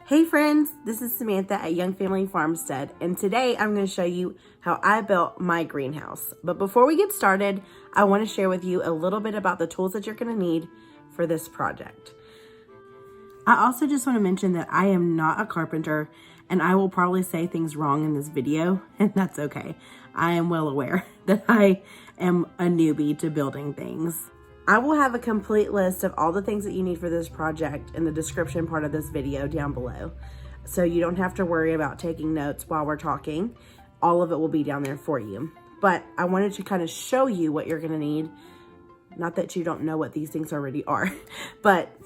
Hey friends, this is Samantha at Young Family Farmstead, and today I'm going to show you how I built my greenhouse. But before we get started, I want to share with you a little bit about the tools that you're going to need for this project. I also just want to mention that I am not a carpenter, and I will probably say things wrong in this video, and that's okay. I am well aware that I am a newbie to building things. I will have a complete list of all the things that you need for this project in the description part of this video down below. So you don't have to worry about taking notes while we're talking. All of it will be down there for you. But I wanted to kind of show you what you're gonna need. Not that you don't know what these things already are, but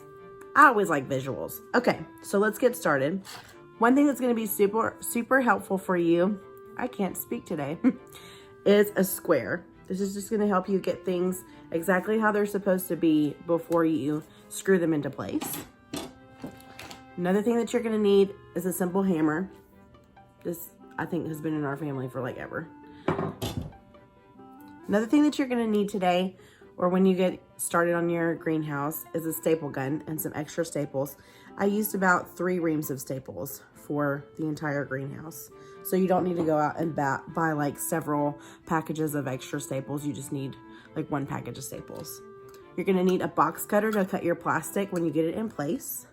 I always like visuals. Okay, so let's get started. One thing that's gonna be super helpful for you, I can't speak today, is a square. This is just gonna help you get things exactly how they're supposed to be before you screw them into place. Another thing that you're gonna need is a simple hammer. This, I think, has been in our family for like ever. Another thing that you're gonna need today, or when you get started on your greenhouse, is a staple gun and some extra staples. I used about 3 reams of staples for the entire greenhouse. So you don't need to go out and buy like several packages of extra staples. You just need like 1 package of staples. You're gonna need a box cutter to cut your plastic when you get it in place.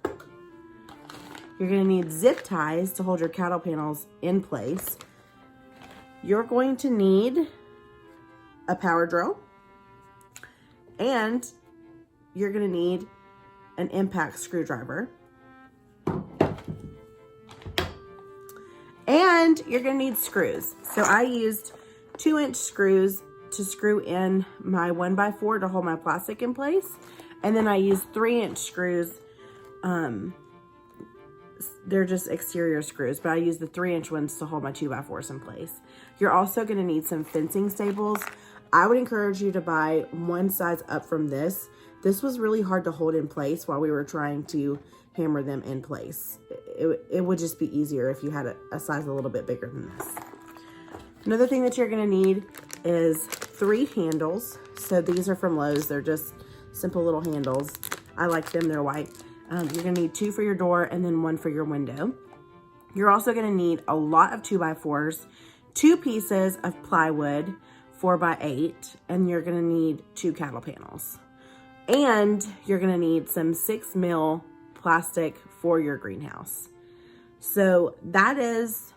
You're gonna need zip ties to hold your cattle panels in place. You're going to need a power drill, and you're gonna need an impact screwdriver. And you're gonna need screws. So I used 2-inch screws to screw in my 1x4 to hold my plastic in place. And then I used 3-inch screws. They're just exterior screws, but I used the 3-inch ones to hold my 2x4s in place. You're also gonna need some fencing staples. I would encourage you to buy one size up from this. This was really hard to hold in place while we were trying to hammer them in place. It would just be easier if you had a size a little bit bigger than this. Another thing that you're gonna need is 3 handles. So these are from Lowe's. They're just simple little handles. I like them, they're white. You're gonna need 2 for your door and then 1 for your window. You're also gonna need a lot of 2x4s, 2 pieces of plywood, 4x8, and you're gonna need 2 cattle panels. And you're gonna need some 6mm plastic for your greenhouse. So that is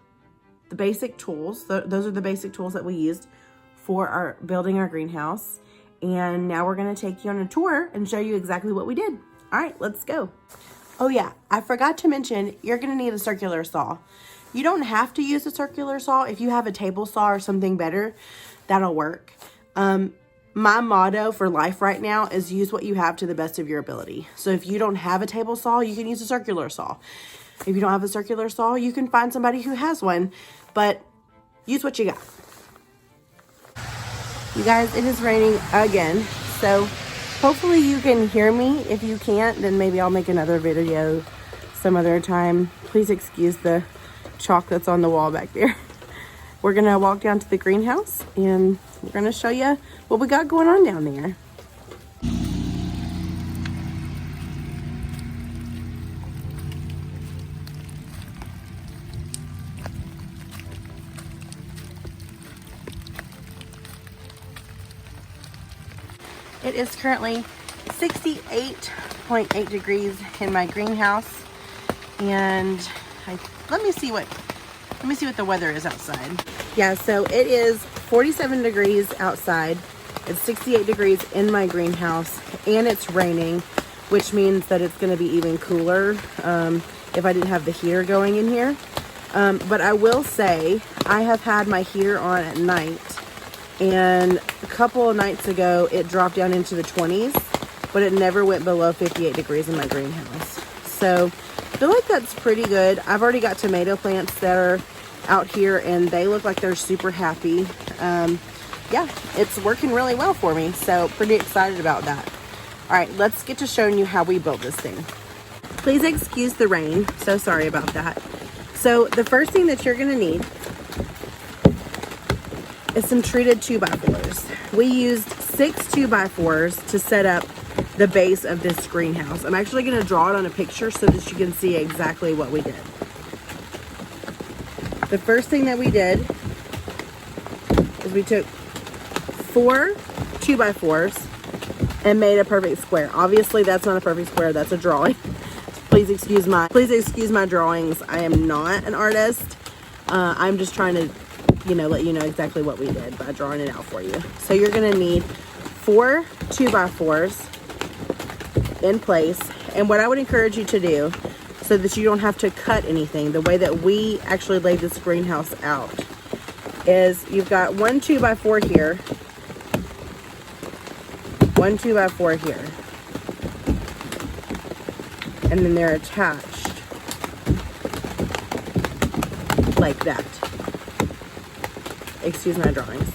the basic tools. Those are the basic tools that we used for building our greenhouse. And now we're gonna take you on a tour and show you exactly what we did. All right, let's go. Oh yeah, I forgot to mention, you're gonna need a circular saw. You don't have to use a circular saw. If you have a table saw or something better, that'll work. My motto for life right now is use what you have to the best of your ability. So if you don't have a table saw, you can use a circular saw. If you don't have a circular saw, you can find somebody who has one, but use what you got. You guys, it is raining again, so hopefully you can hear me. If you can't, then maybe I'll make another video some other time. Please excuse the chalk that's on the wall back there. We're gonna walk down to the greenhouse and we're gonna show you what we got going on down there. It is currently 68.8 degrees in my greenhouse, and let me see what the weather is outside. Yeah, so it is 47 degrees outside. It's 68 degrees in my greenhouse, and it's raining, which means that it's going to be even cooler if I didn't have the heater going in here. But I will say I have had my heater on at night, and a couple of nights ago it dropped down into the 20s, but it never went below 58 degrees in my greenhouse. So I feel like that's pretty good. I've already got tomato plants that are out here and they look like they're super happy. Yeah, it's working really well for me, so pretty excited about that. All right, let's get to showing you how we built this thing. Please excuse the rain, so sorry about that. So the first thing that you're gonna need is some treated 2x4s. We used 6 2x4s to set up the base of this greenhouse. I'm actually going to draw it on a picture so that you can see exactly what we did. The first thing that we did is we took 4 2x4s and made a perfect square. Obviously, that's not a perfect square. That's a drawing. Please excuse my drawings. I am not an artist. I'm just trying to, let you know exactly what we did by drawing it out for you. So you're going to need 4 2x4s in place. And what I would encourage you to do, so that you don't have to cut anything, the way that we actually laid this greenhouse out, is you've got 1 2x4 here, 1 2x4 here, and then they're attached like that. Excuse my drawings.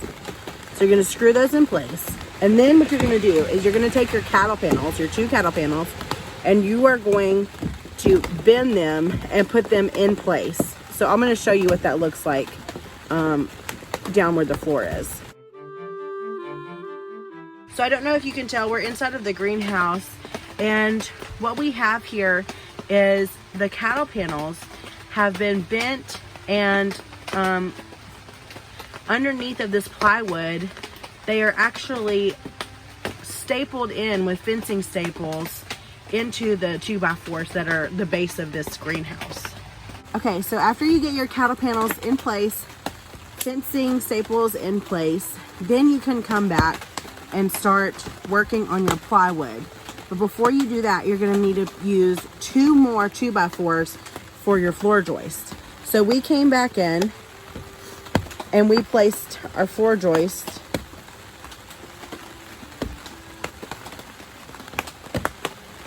So you're going to screw those in place, and then what you're going to do is you're going to take your cattle panels, your 2 cattle panels, and you are going to bend them and put them in place. So I'm going to show you what that looks like down where the floor is. So I don't know if you can tell, we're inside of the greenhouse, and what we have here is the cattle panels have been bent, and underneath of this plywood, they are actually stapled in with fencing staples into the 2x4s that are the base of this greenhouse. Okay, so after you get your cattle panels in place, fencing staples in place, then you can come back and start working on your plywood. But before you do that, you're going to need to use 2 more 2x4s for your floor joist. So we came back in and we placed our floor joist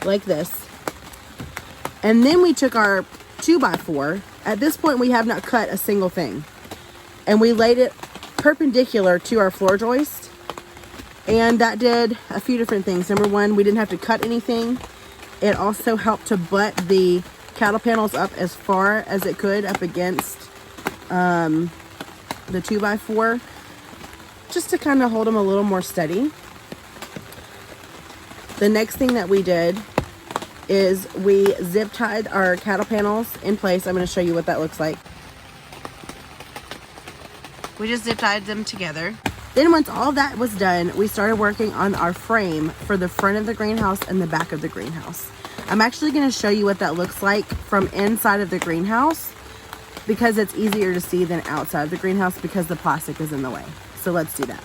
like this. And then we took our 2x4. At this point, we have not cut a single thing. And we laid it perpendicular to our floor joist. And that did a few different things. Number one, we didn't have to cut anything. It also helped to butt the cattle panels up as far as it could up against the 2x4, just to kind of hold them a little more steady. The next thing that we did is we zip tied our cattle panels in place. I'm going to show you what that looks like. We just zip tied them together. Then once all that was done, we started working on our frame for the front of the greenhouse and the back of the greenhouse. I'm actually going to show you what that looks like from inside of the greenhouse, because it's easier to see than outside of the greenhouse because the plastic is in the way. So let's do that.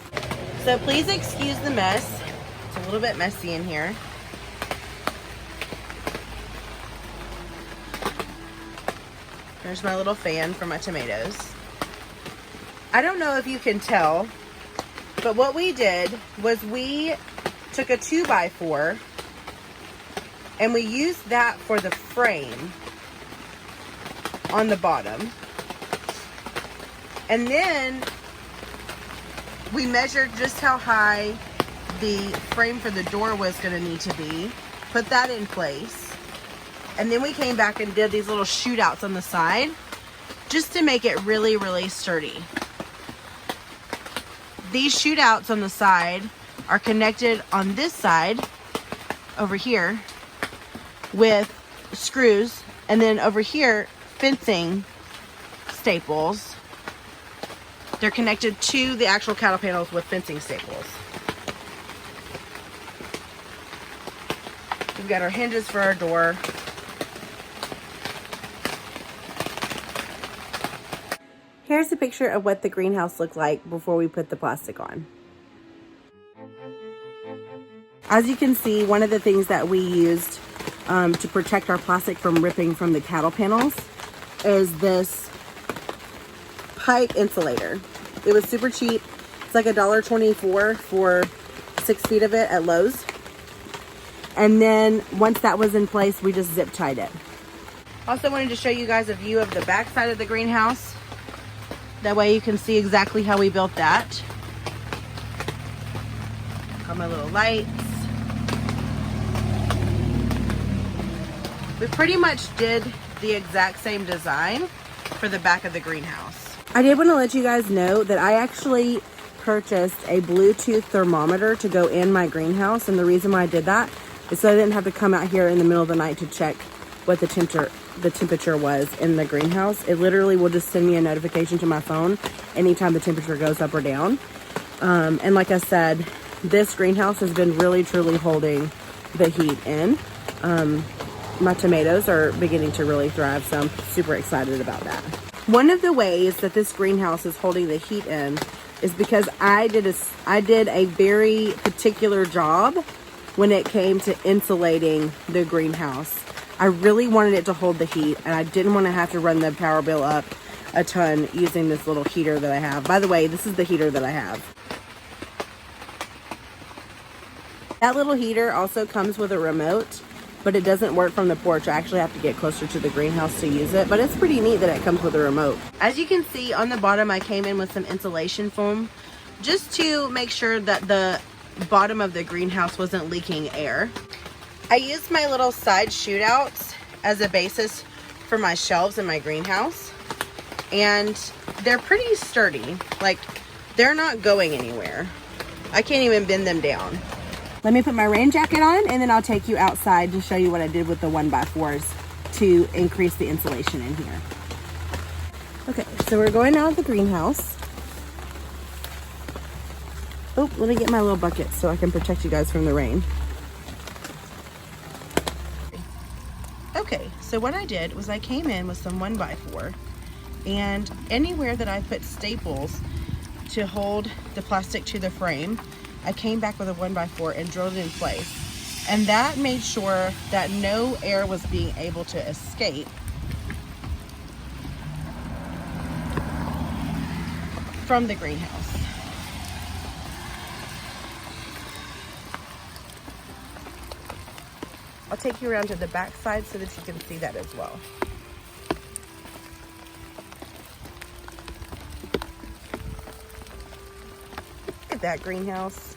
So please excuse the mess. It's a little bit messy in here. There's my little fan for my tomatoes. I don't know if you can tell, but what we did was we took a 2x4 and we used that for the frame on the bottom. And then we measured just how high the frame for the door was going to need to be, put that in place, and then we came back and did these little shootouts on the side just to make it really, really sturdy. These shootouts on the side are connected on this side over here with screws, and then over here fencing staples. They're connected to the actual cattle panels with fencing staples. We've got our hinges for our door. Here's a picture of what the greenhouse looked like before we put the plastic on. As you can see, one of the things that we used to protect our plastic from ripping from the cattle panels is this pipe insulator. It was super cheap. It's like $1.24 for 6 feet of it at Lowe's. And then once that was in place, we just zip tied it. Also wanted to show you guys a view of the back side of the greenhouse. That way you can see exactly how we built that. Got my little lights. We pretty much did the exact same design for the back of the greenhouse. I did want to let you guys know that I actually purchased a Bluetooth thermometer to go in my greenhouse, and the reason why I did that so I didn't have to come out here in the middle of the night to check what the temperature was in the greenhouse. It literally will just send me a notification to my phone anytime the temperature goes up or down. And like I said, this greenhouse has been really truly holding the heat in. My tomatoes are beginning to really thrive, so I'm super excited about that. One of the ways that this greenhouse is holding the heat in is because I did a very particular job when it came to insulating the greenhouse. I really wanted it to hold the heat, and I didn't want to have to run the power bill up a ton using this little heater that I have. By the way, this is the heater that I have. That little heater also comes with a remote, but it doesn't work from the porch. I actually have to get closer to the greenhouse to use it, but it's pretty neat that it comes with a remote. As you can see on the bottom, I came in with some insulation foam just to make sure that the bottom of the greenhouse wasn't leaking air. I used my little side shootouts as a basis for my shelves in my greenhouse, and they're pretty sturdy. Like, they're not going anywhere. I can't even bend them down. Let me put my rain jacket on, and then I'll take you outside to show you what I did with the 1x4s to increase the insulation in here. Okay, so we're going out of the greenhouse. Oh, let me get my little bucket so I can protect you guys from the rain. Okay, so what I did was I came in with some 1x4, and anywhere that I put staples to hold the plastic to the frame, I came back with a 1x4 and drilled it in place. And that made sure that no air was being able to escape from the greenhouse. I'll take you around to the back side so that you can see that as well. Look at that greenhouse.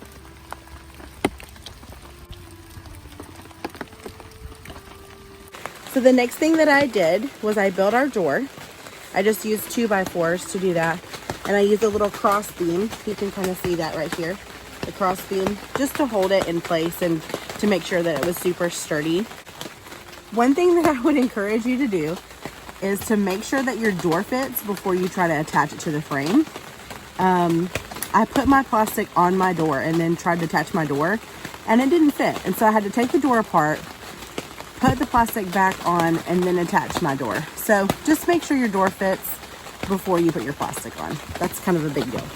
So the next thing that I did was I built our door. I just used 2x4s to do that. And I used a little cross beam. You can kind of see that right here. The cross beam, just to hold it in place and to make sure that it was super sturdy. One thing that I would encourage you to do is to make sure that your door fits before you try to attach it to the frame. I put my plastic on my door and then tried to attach my door, and it didn't fit. And so I had to take the door apart, put the plastic back on, and then attach my door. So just make sure your door fits before you put your plastic on. That's kind of a big deal.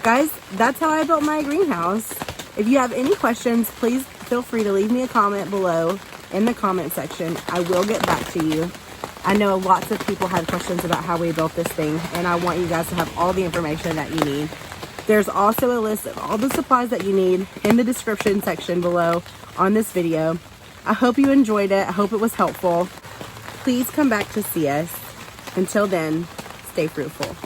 Guys, that's how I built my greenhouse. If you have any questions, please feel free to leave me a comment below in the comment section. I will get back to you. I know lots of people had questions about how we built this thing, and I want you guys to have all the information that you need. There's also a list of all the supplies that you need in the description section below on this video. I hope you enjoyed it. I hope it was helpful. Please come back to see us. Until then, stay fruitful.